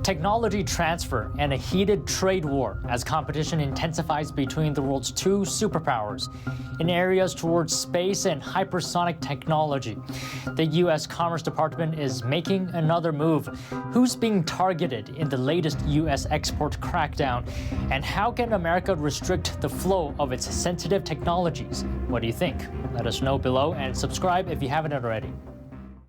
technology transfer, and a heated trade war as competition intensifies between the world's two superpowers in areas towards space and hypersonic technology. The U.S. Commerce Department is making another move. Who's being targeted in the latest U.S. export crackdown? And how can America restrict the flow of its sensitive technologies? What do you think? Let us know below and subscribe if you haven't already.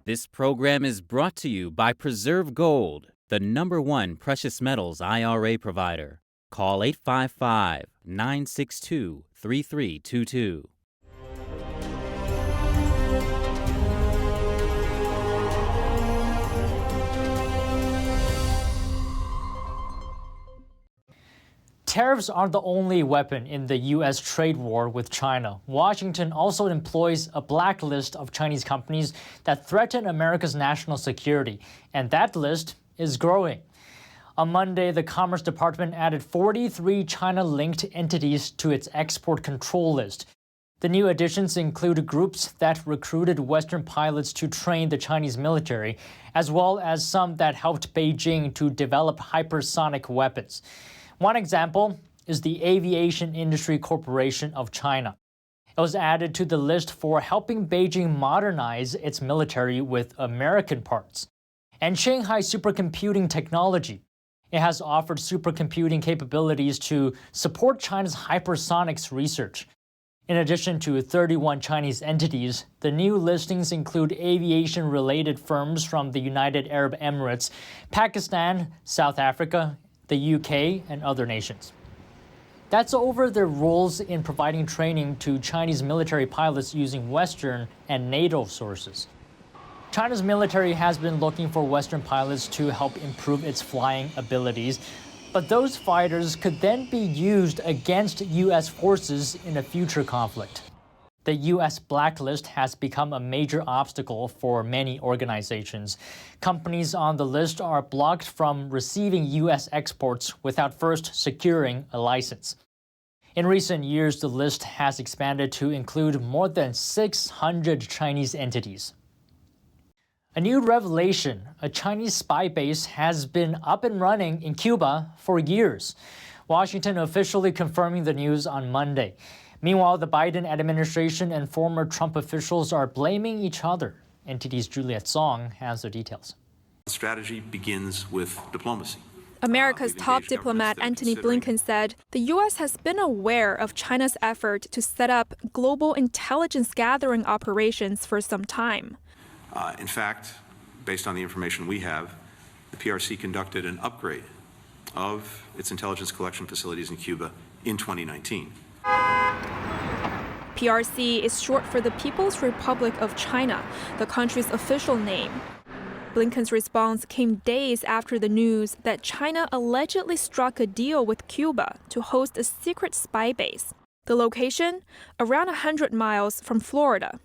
This program is brought to you by Preserve Gold, the #1 precious metals IRA provider. Call 855-962-3322. Tariffs aren't the only weapon in the U.S. trade war with China. Washington also employs a blacklist of Chinese companies that threaten America's national security, and that list is growing. On Monday, the Commerce Department added 43 China-linked entities to its export control list. The new additions include groups that recruited Western pilots to train the Chinese military, as well as some that helped Beijing to develop hypersonic weapons. One example is the Aviation Industry Corporation of China. It was added to the list for helping Beijing modernize its military with American parts. And Shanghai Supercomputing Technology. It has offered supercomputing capabilities to support China's hypersonics research. In addition to 31 Chinese entities, the new listings include aviation-related firms from the United Arab Emirates, Pakistan, South Africa, the UK, and other nations. That's over their roles in providing training to Chinese military pilots using Western and NATO sources. China's military has been looking for Western pilots to help improve its flying abilities, but those fighters could then be used against U.S. forces in a future conflict. The U.S. blacklist has become a major obstacle for many organizations. Companies on the list are blocked from receiving U.S. exports without first securing a license. In recent years, the list has expanded to include more than 600 Chinese entities. A new revelation: a Chinese spy base has been up and running in Cuba for years. Washington officially confirming the news on Monday. Meanwhile, the Biden administration and former Trump officials are blaming each other. NTD's Juliet Song has the details. The strategy begins with diplomacy. America's top diplomat Antony Blinken said the U.S. has been aware of China's effort to set up global intelligence gathering operations for some time. In fact, based on the information we have, the PRC conducted an upgrade of its intelligence collection facilities in Cuba in 2019. PRC is short for the People's Republic of China, the country's official name. Blinken's response came days after the news that China allegedly struck a deal with Cuba to host a secret spy base. The location? Around 100 miles from Florida.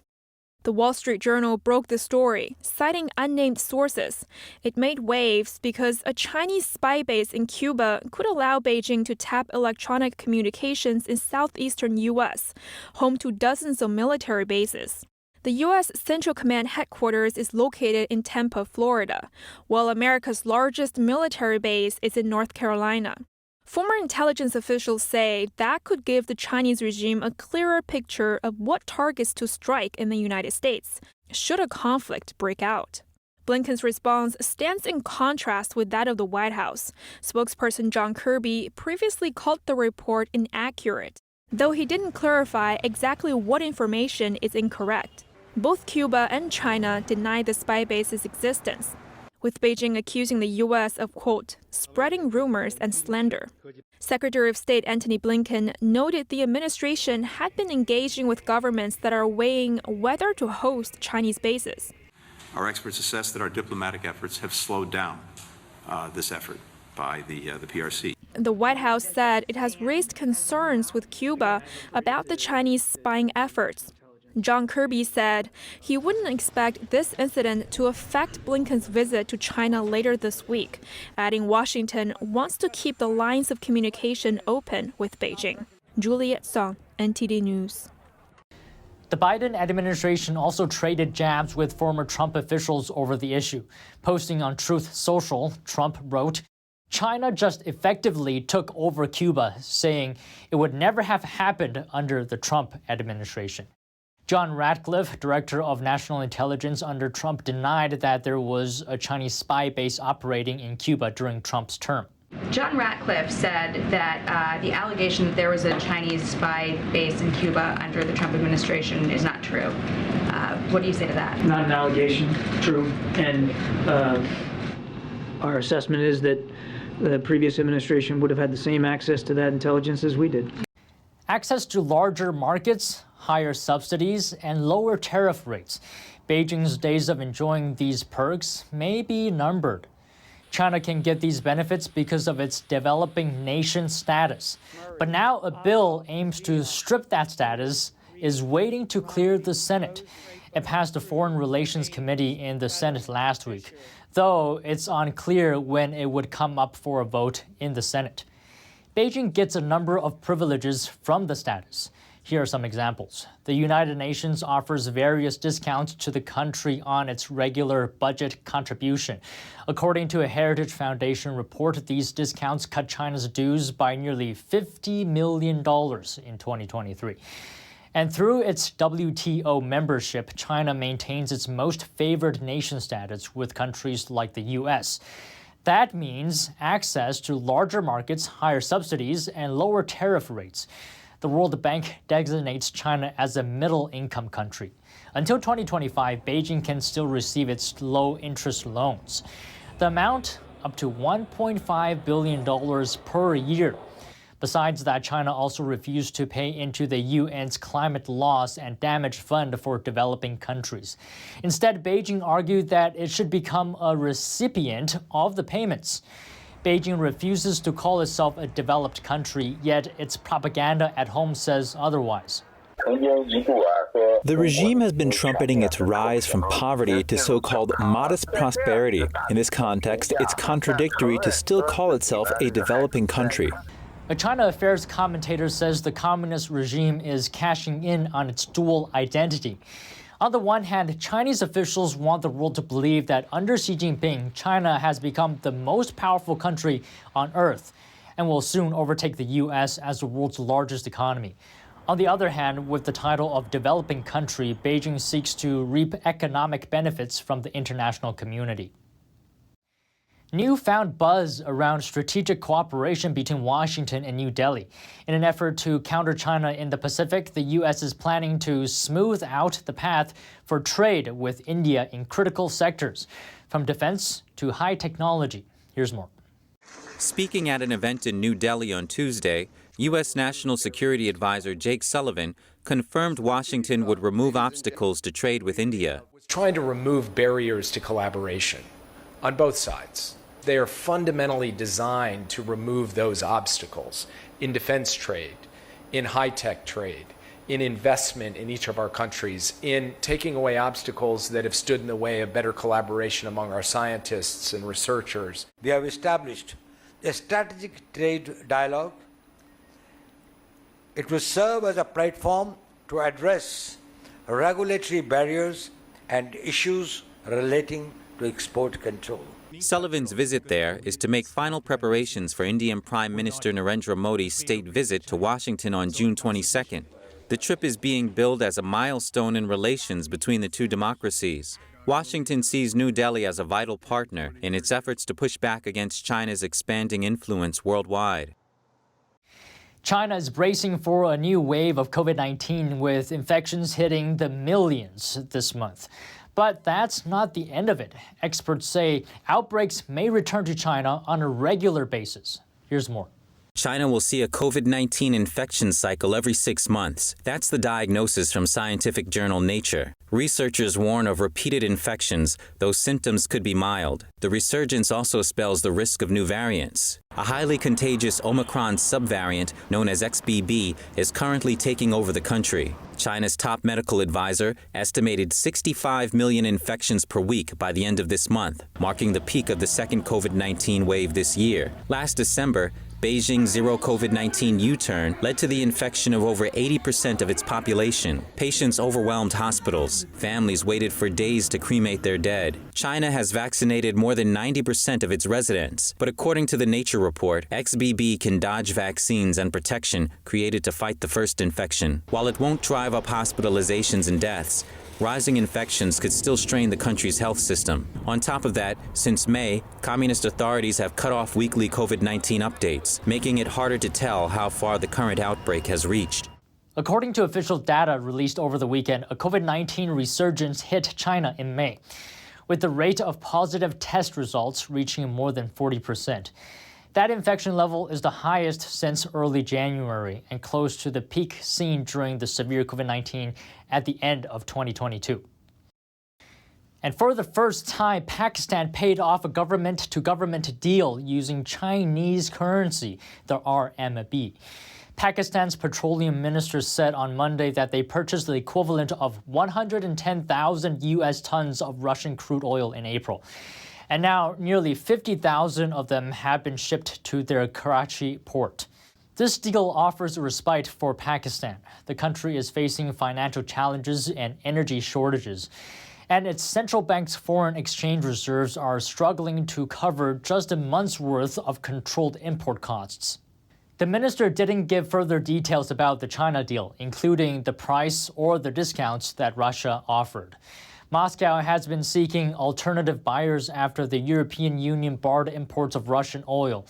The Wall Street Journal broke the story, citing unnamed sources. It made waves because a Chinese spy base in Cuba could allow Beijing to tap electronic communications in southeastern U.S., home to dozens of military bases. The U.S. Central Command headquarters is located in Tampa, Florida, while America's largest military base is in North Carolina. Former intelligence officials say that could give the Chinese regime a clearer picture of what targets to strike in the United States, should a conflict break out. Blinken's response stands in contrast with that of the White House. Spokesperson John Kirby previously called the report inaccurate, though he didn't clarify exactly what information is incorrect. Both Cuba and China deny the spy base's existence, with Beijing accusing the U.S. of, quote, spreading rumors and slander. Secretary of State Antony Blinken noted the administration had been engaging with governments that are weighing whether to host Chinese bases. Our experts assess that our diplomatic efforts have slowed down this effort by the PRC. The White House said it has raised concerns with Cuba about the Chinese spying efforts. John Kirby said he wouldn't expect this incident to affect Blinken's visit to China later this week, adding Washington wants to keep the lines of communication open with Beijing. Juliet Song, NTD News. The Biden administration also traded jabs with former Trump officials over the issue. Posting on Truth Social, Trump wrote, China just effectively took over Cuba, saying it would never have happened under the Trump administration. John Ratcliffe, director of national intelligence under Trump, denied that there was a Chinese spy base operating in Cuba during Trump's term. John Ratcliffe said that the allegation that there was a Chinese spy base in Cuba under the Trump administration is not true. What do you say to that? Not an allegation, true. And our assessment is that the previous administration would have had the same access to that intelligence as we did. Access to larger markets, higher subsidies, and lower tariff rates. Beijing's days of enjoying these perks may be numbered. China can get these benefits because of its developing nation status. But now a bill aims to strip that status is waiting to clear the Senate. It passed the Foreign Relations Committee in the Senate last week, though it's unclear when it would come up for a vote in the Senate. Beijing gets a number of privileges from the status. Here are some examples. The United Nations offers various discounts to the country on its regular budget contribution. According to a Heritage Foundation report, these discounts cut China's dues by nearly $50 million in 2023. And through its WTO membership, China maintains its most favored nation status with countries like the U.S. That means access to larger markets, higher subsidies, and lower tariff rates. The World Bank designates China as a middle-income country. Until 2025, Beijing can still receive its low-interest loans. The amount, up to $1.5 billion per year. Besides that, China also refused to pay into the UN's Climate Loss and Damage Fund for developing countries. Instead, Beijing argued that it should become a recipient of the payments. Beijing refuses to call itself a developed country, yet its propaganda at home says otherwise. The regime has been trumpeting its rise from poverty to so-called modest prosperity. In this context, it's contradictory to still call itself a developing country. A China affairs commentator says the communist regime is cashing in on its dual identity. On the one hand, Chinese officials want the world to believe that under Xi Jinping, China has become the most powerful country on earth and will soon overtake the U.S. as the world's largest economy. On the other hand, with the title of developing country, Beijing seeks to reap economic benefits from the international community. Newfound buzz around strategic cooperation between Washington and New Delhi. In an effort to counter China in the Pacific, the U.S. is planning to smooth out the path for trade with India in critical sectors, from defense to high technology. Here's more. Speaking at an event in New Delhi on Tuesday, U.S. National Security Advisor Jake Sullivan confirmed Washington would remove obstacles to trade with India. Trying to remove barriers to collaboration on both sides. They are fundamentally designed to remove those obstacles in defense trade, in high-tech trade, in investment in each of our countries, in taking away obstacles that have stood in the way of better collaboration among our scientists and researchers. We have established a strategic trade dialogue. It will serve as a platform to address regulatory barriers and issues relating to export control. Sullivan's visit there is to make final preparations for Indian Prime Minister Narendra Modi's state visit to Washington on June 22nd. The trip is being billed as a milestone in relations between the two democracies. Washington sees New Delhi as a vital partner in its efforts to push back against China's expanding influence worldwide. China is bracing for a new wave of COVID-19 with infections hitting the millions this month. But that's not the end of it. Experts say outbreaks may return to China on a regular basis. Here's more. China will see a COVID-19 infection cycle every 6 months. That's the diagnosis from scientific journal Nature. Researchers warn of repeated infections, though symptoms could be mild. The resurgence also spells the risk of new variants. A highly contagious Omicron subvariant, known as XBB, is currently taking over the country. China's top medical advisor estimated 65 million infections per week by the end of this month, marking the peak of the second COVID-19 wave this year. Last December, Beijing's zero COVID-19 U-turn led to the infection of over 80% of its population. Patients overwhelmed hospitals. Families waited for days to cremate their dead. China has vaccinated more than 90% of its residents. But according to the Nature report, XBB can dodge vaccines and protection created to fight the first infection. While it won't drive up hospitalizations and deaths, rising infections could still strain the country's health system. On top of that, since May, communist authorities have cut off weekly COVID-19 updates, making it harder to tell how far the current outbreak has reached. According to official data released over the weekend, a COVID-19 resurgence hit China in May, with the rate of positive test results reaching more than 40%. That infection level is the highest since early January and close to the peak seen during the severe COVID-19 at the end of 2022. And for the first time, Pakistan paid off a government-to-government deal using Chinese currency, the RMB. Pakistan's petroleum minister said on Monday that they purchased the equivalent of 110,000 U.S. tons of Russian crude oil in April. And now nearly 50,000 of them have been shipped to their Karachi port. This deal offers a respite for Pakistan. The country is facing financial challenges and energy shortages, and its central bank's foreign exchange reserves are struggling to cover just a month's worth of controlled import costs. The minister didn't give further details about the China deal, including the price or the discounts that Russia offered. Moscow has been seeking alternative buyers after the European Union barred imports of Russian oil.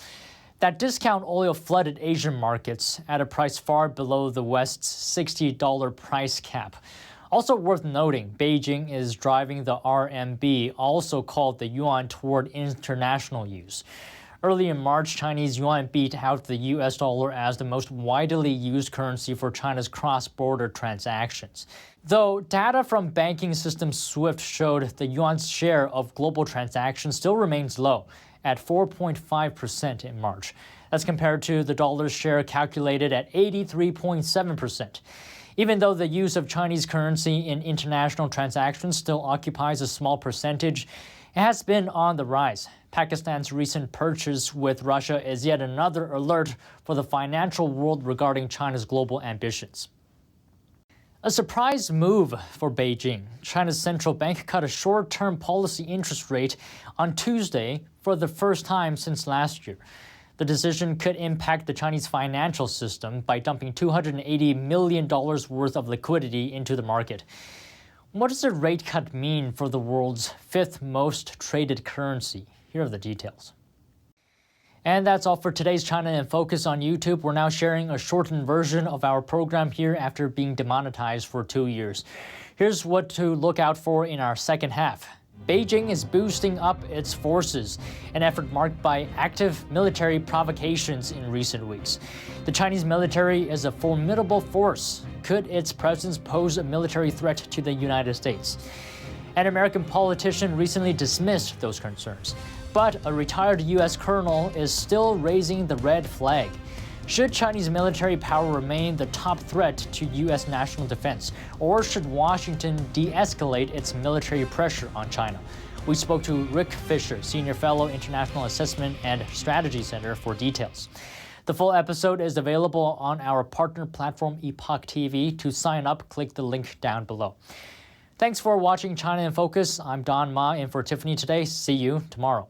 That discount oil flooded Asian markets at a price far below the West's $60 price cap. Also worth noting, Beijing is driving the RMB, also called the yuan, toward international use. Early in March, Chinese yuan beat out the US dollar as the most widely used currency for China's cross-border transactions. Though data from banking system SWIFT showed the yuan's share of global transactions still remains low, at 4.5% in March. That's compared to the dollar's share calculated at 83.7%. Even though the use of Chinese currency in international transactions still occupies a small percentage, it has been on the rise. Pakistan's recent purchase with Russia is yet another alert for the financial world regarding China's global ambitions. A surprise move for Beijing. China's central bank cut a short-term policy interest rate on Tuesday for the first time since last year. The decision could impact the Chinese financial system by dumping $280 million worth of liquidity into the market. What does the rate cut mean for the world's fifth most traded currency? Here are the details. And that's all for today's China in Focus on YouTube. We're now sharing a shortened version of our program here after being demonetized for 2 years. Here's what to look out for in our second half. Beijing is boosting up its forces, an effort marked by active military provocations in recent weeks. The Chinese military is a formidable force. Could its presence pose a military threat to the United States? An American politician recently dismissed those concerns, but a retired U.S. colonel is still raising the red flag. Should Chinese military power remain the top threat to U.S. national defense, or should Washington de-escalate its military pressure on China? We spoke to Rick Fisher, Senior Fellow, International Assessment and Strategy Center, for details. The full episode is available on our partner platform Epoch TV. To sign up, click the link down below. Thanks for watching China in Focus. I'm Don Ma in for Tiffany today. See you tomorrow.